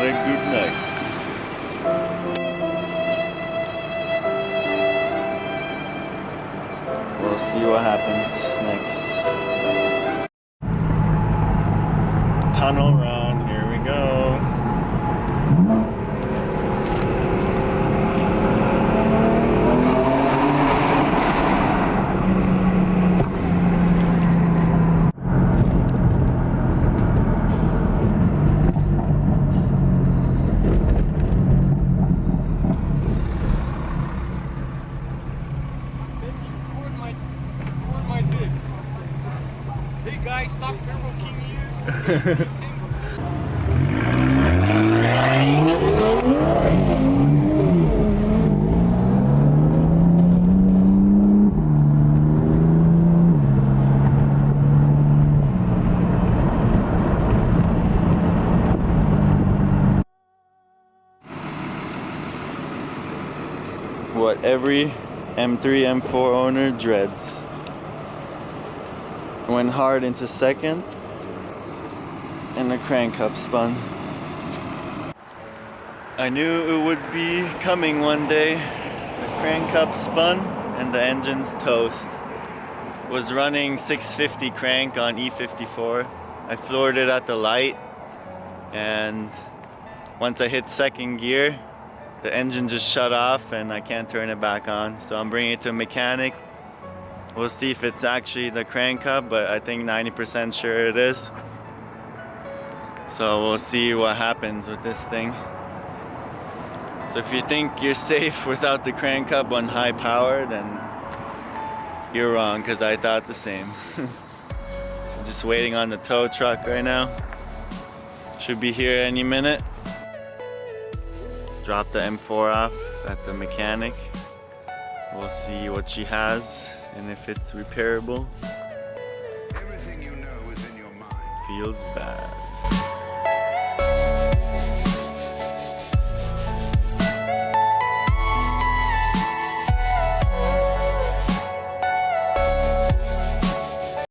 had a good night. We'll see what happens next. Tunnel run, here we go. Hey guys, stop Turbo King here. What every M3, M4 owner dreads. Went hard into second and the crank up spun. I knew it would be coming one day. The crank up spun and the engine's toast. Was running 650 crank on E54. I floored it at the light, and once I hit second gear, the engine just shut off and I can't turn it back on. So I'm bringing it to a mechanic. We'll see if it's actually the crank hub, but I think 90% sure it is. So we'll see what happens with this thing. So if you think you're safe without the crank hub on high power, then you're wrong, because I thought the same. Just waiting on the tow truck right now. Should be here any minute. Drop the M4 off at the mechanic. We'll see what she has and if it's repairable. Everything you know is in your mind. Feels bad.